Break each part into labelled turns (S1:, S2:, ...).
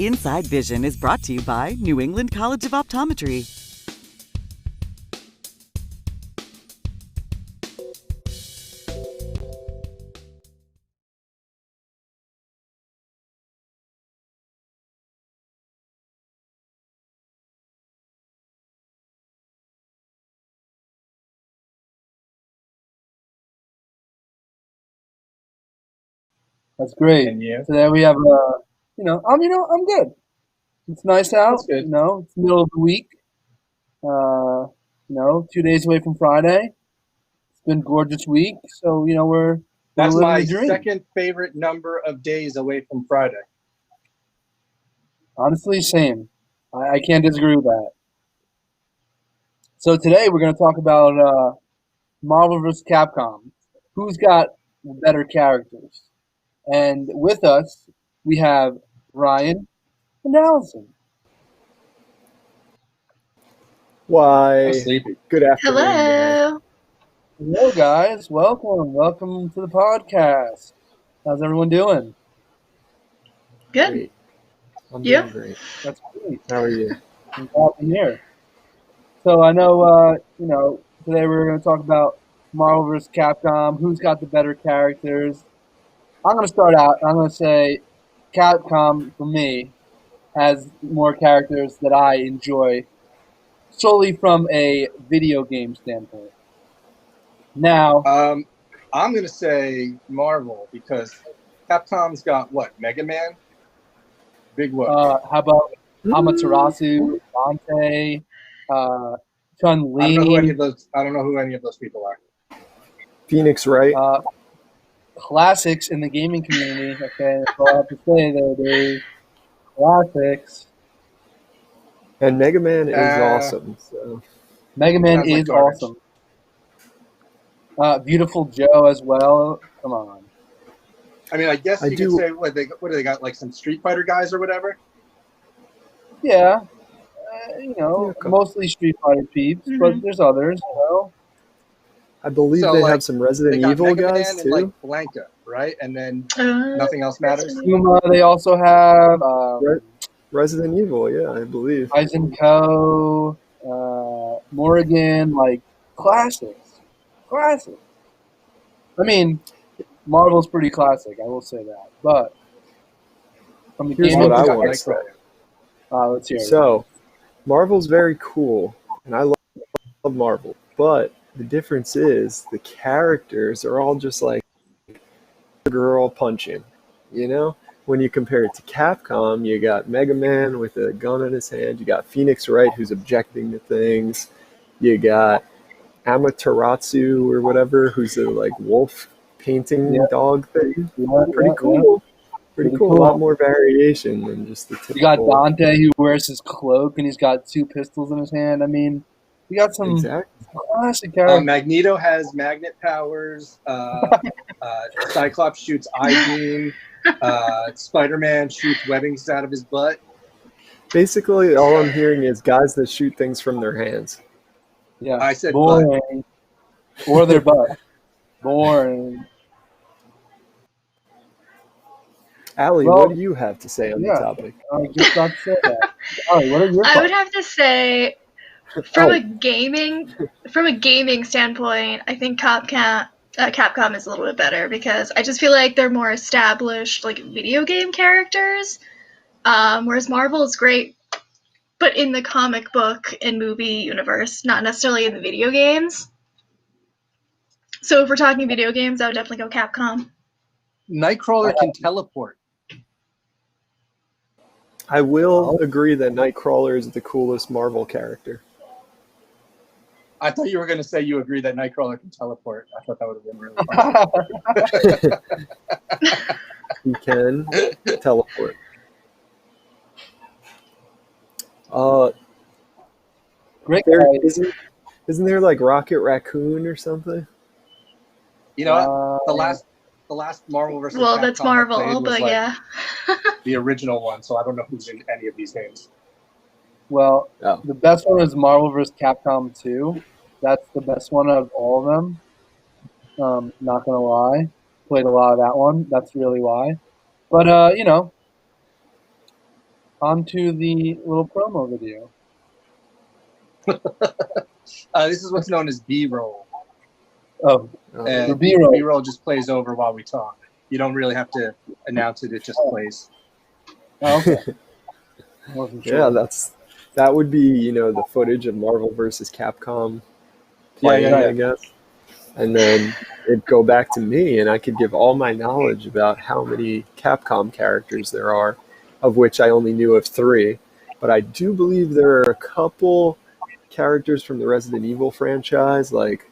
S1: Inside Vision is brought to you by New England College of Optometry.
S2: That's great.
S3: And you?
S2: Today we have, I'm good. It's nice out.
S3: That's good.
S2: It's the middle of the week. 2 days away from Friday. It's been a gorgeous week. So, we're
S3: That's
S2: living
S3: my
S2: the dream.
S3: second favorite number of days away from Friday.
S2: Honestly, same. I can't disagree with that. So today we're going to talk about Marvel vs. Capcom. Who's got better characters? And with us, we have Ryan and Allison.
S4: Why?
S3: I'm sleepy.
S4: Good afternoon, guys.
S5: Hello.
S2: Hello, guys. Welcome. Welcome to the podcast. How's everyone doing?
S5: Good.
S4: Great. I'm
S5: You?
S4: doing great.
S2: That's great.
S4: How are you?
S2: I'm glad to hear. So I know, today we're going to talk about Marvel vs. Capcom. Who's got the better characters? I'm going to start out. I'm going to say Capcom, for me, has more characters that I enjoy solely from a video game standpoint. Now,
S3: I'm going to say Marvel because Capcom's got what? Mega Man? Big what?
S2: how about Amaterasu, Dante, Chun-Li?
S3: I don't know who any of those people are.
S4: Phoenix Wright.
S2: Classics in the gaming community. Okay, that's all I have to say there, dude. Classics.
S4: And Mega Man is awesome. So
S2: Mega Man
S3: Sounds like
S2: is
S3: garbage.
S2: awesome. Beautiful Joe as well. Come on.
S3: I mean, I guess you could say what do they got? Like some Street Fighter guys or whatever.
S2: Yeah.
S4: Yeah,
S2: mostly Street Fighter peeps, but there's others.
S4: I believe
S3: So,
S4: they
S3: like,
S4: have some Resident
S3: They got
S4: Evil
S3: Mega
S4: guys
S3: Man
S4: too.
S3: and like Blanca, right? And then nothing else matters.
S2: Kuma, they also have
S4: Resident Evil, yeah, I believe.
S2: Aizenko, Morrigan, like classics. Classic. I mean, Marvel's pretty classic, I will say that. But from the
S4: Here's
S2: gaming
S4: what I
S3: got
S4: want to say.
S3: Nightcrawler.
S2: let's hear it.
S4: So, Marvel's very cool, and I love Marvel. But the difference is the characters are all just like girl punching, you know? When you compare it to Capcom, you got Mega Man with a gun in his hand. You got Phoenix Wright who's objecting to things. You got Amaterasu or whatever who's a like wolf painting dog thing. Pretty cool. Pretty cool. A lot more variation than just the typical.
S2: You got Dante who wears his cloak and he's got two pistols in his hand. I mean, you got some classic characters.
S3: Magneto has magnet powers. Cyclops shoots I-beam. Spider-Man shoots webbings out of his butt.
S4: Basically, all I'm hearing is guys that shoot things from their hands.
S2: Yeah,
S3: I said
S2: boring.
S3: butt.
S2: Or their butt. Boring.
S4: Allie,
S2: Well,
S4: what do you have to say on the topic?
S2: I was just about to say that. Allie, what are your
S5: I
S2: thoughts?
S5: would have to say, from a gaming standpoint, I think Capcom is a little bit better because I just feel like they're more established, like video game characters. Whereas Marvel is great, but in the comic book and movie universe, not necessarily in the video games. So if we're talking video games, I would definitely go Capcom.
S3: Nightcrawler can teleport.
S4: I will agree that Nightcrawler is the coolest Marvel character.
S3: I thought you were going to say you agree that Nightcrawler can teleport. I thought that would have been really fun.
S4: He can teleport.
S2: Great.
S4: Isn't there like Rocket Raccoon or something?
S3: You know, the last Marvel versus
S5: Well,
S3: Capcom
S5: that's
S3: I
S5: Marvel,
S3: played was,
S5: but
S3: like,
S5: yeah.
S3: the original one, so I don't know who's in any of these games.
S2: Well, the best one is Marvel vs. Capcom 2. That's the best one out of all of them. Not gonna lie, played a lot of that one. That's really why. But onto the little promo video.
S3: This is what's known as B-roll.
S2: Oh,
S3: And
S2: B-roll.
S3: B-roll just plays over while we talk. You don't really have to announce it; it just plays.
S2: Oh, okay. Wasn't sure.
S4: Yeah, that would be the footage of Marvel versus Capcom playing,
S3: yeah.
S4: I guess, and then it'd go back to me, and I could give all my knowledge about how many Capcom characters there are, of which I only knew of 3, but I do believe there are a couple characters from the Resident Evil franchise, like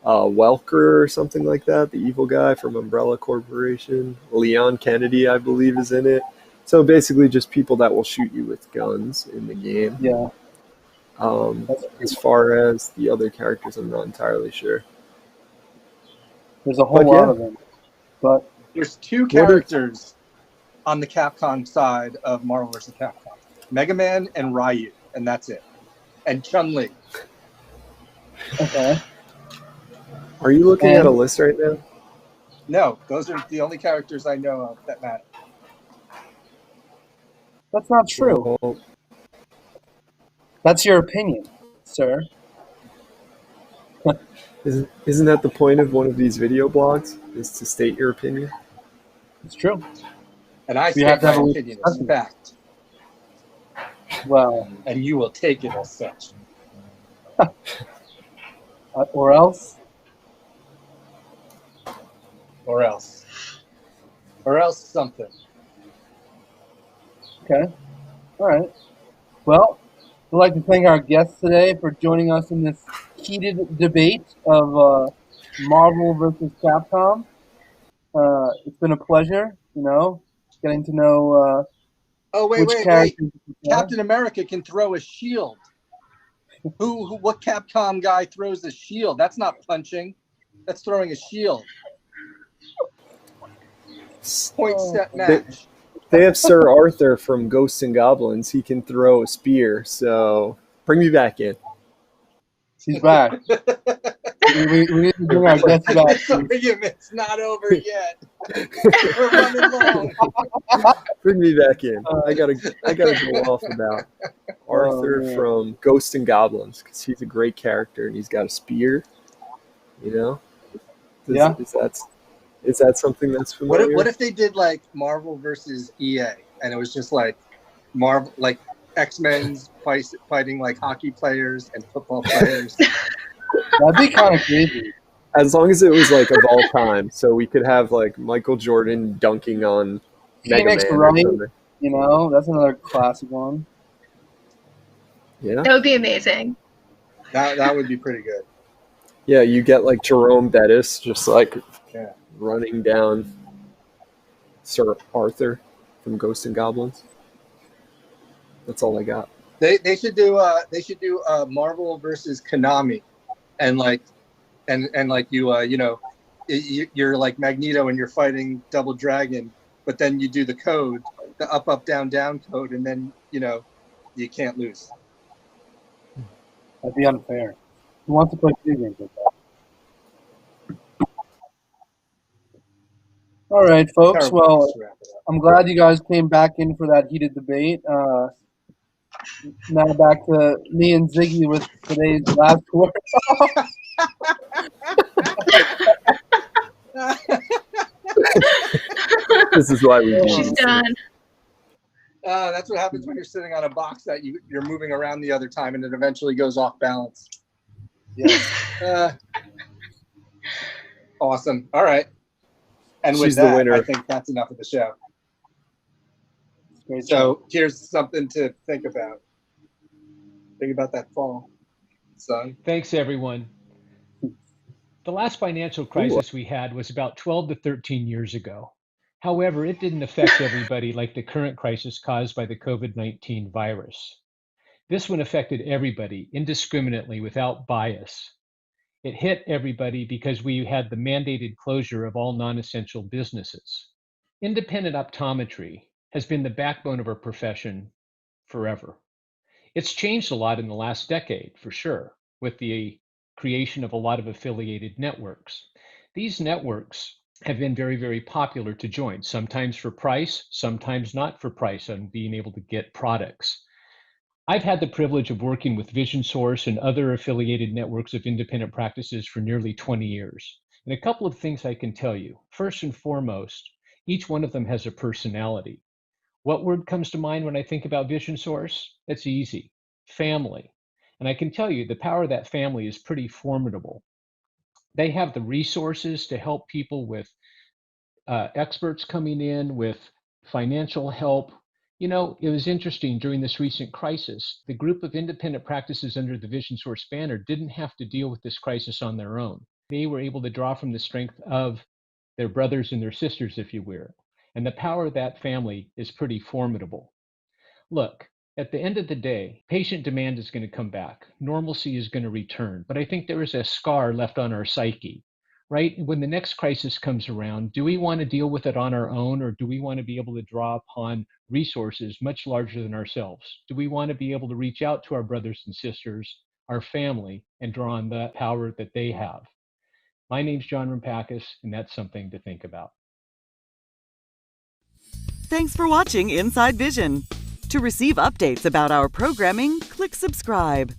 S4: Welker or something like that, the evil guy from Umbrella Corporation. Leon Kennedy, I believe, is in it. So basically just people that will shoot you with guns in the game.
S2: Yeah.
S4: As far as the other characters, I'm not entirely sure.
S2: There's a whole lot of them. But
S3: there's 2 characters on the Capcom side of Marvel vs. Capcom. Mega Man and Ryu, and that's it. And Chun-Li.
S2: Okay.
S4: Are you looking at a list right now?
S3: No, those are the only characters I know of that matter.
S2: That's not true.
S4: Well,
S2: that's your opinion, sir.
S4: Isn't that the point of one of these video blogs? Is to state your opinion?
S2: It's true.
S3: And I state my opinion as fact.
S2: Well,
S3: and you will take it as such.
S2: Or else?
S3: Or else. Or else something.
S2: Okay. All right. Well, we'd like to thank our guests today for joining us in this heated debate of Marvel versus Capcom. It's been a pleasure, getting to know
S3: wait. Captain America can throw a shield. What Capcom guy throws a shield? That's not punching. That's throwing a shield. Point set match.
S4: They have Sir Arthur from Ghosts and Goblins. He can throw a spear, so bring me back in.
S2: He's back. we need to bring our guests back.
S3: This argument's not over yet. We're running long.
S4: Bring me back in. I gotta go off about Arthur from Ghosts and Goblins because he's a great character and he's got a spear. Is that something that's familiar?
S3: What if they did like Marvel versus EA and it was just like Marvel, like X-Men's fighting like hockey players and football players?
S2: That'd be kind of crazy.
S4: As long as it was like of all time, so we could have like Michael Jordan dunking on
S2: Phoenix Wright. That's another classic one.
S4: Yeah,
S5: that would be amazing.
S3: That would be pretty good.
S4: Yeah, you get like Jerome Bettis just like running down Sir Arthur from Ghosts and Goblins. That's all I got.
S3: They should do Marvel versus Konami, and you're like Magneto and you're fighting Double Dragon, but then you do the code, the up down down code, and then you can't lose.
S2: That'd be unfair. Who wants to play video games like that? All right, folks. Well, I'm glad you guys came back in for that heated debate. Now back to me and Ziggy with today's last word.
S4: This is why we do.
S5: She's done.
S3: That's what happens when you're sitting on a box that you're moving around the other time, and it eventually goes off balance. Yes. Awesome. All right. And with that, the winner. I think that's enough of the show. So here's something to think about. Think about that fall, son.
S6: Thanks, everyone. The last financial crisis we had was about 12 to 13 years ago. However, it didn't affect everybody like the current crisis caused by the COVID-19 virus. This one affected everybody indiscriminately without bias. It hit everybody because we had the mandated closure of all non-essential businesses. Independent optometry has been the backbone of our profession forever. It's changed a lot in the last decade, for sure, with the creation of a lot of affiliated networks. These networks have been very, very popular to join, sometimes for price, sometimes not for price, and being able to get products. I've had the privilege of working with Vision Source and other affiliated networks of independent practices for nearly 20 years. And a couple of things I can tell you. First and foremost, each one of them has a personality. What word comes to mind when I think about Vision Source? It's easy: family. And I can tell you the power of that family is pretty formidable. They have the resources to help people with experts coming in, with financial help. You know, it was interesting during this recent crisis, the group of independent practices under the Vision Source banner didn't have to deal with this crisis on their own. They were able to draw from the strength of their brothers and their sisters, if you will. And the power of that family is pretty formidable. Look, at the end of the day, patient demand is going to come back. Normalcy is going to return. But I think there is a scar left on our psyche, right? When the next crisis comes around, do we want to deal with it on our own, or do we want to be able to draw upon resources much larger than ourselves? Do we want to be able to reach out to our brothers and sisters, our family, and draw on the power that they have? My name's John Rimpakis, and that's something to think about.
S1: Thanks for watching Inside Vision. To receive updates about our programming, click subscribe.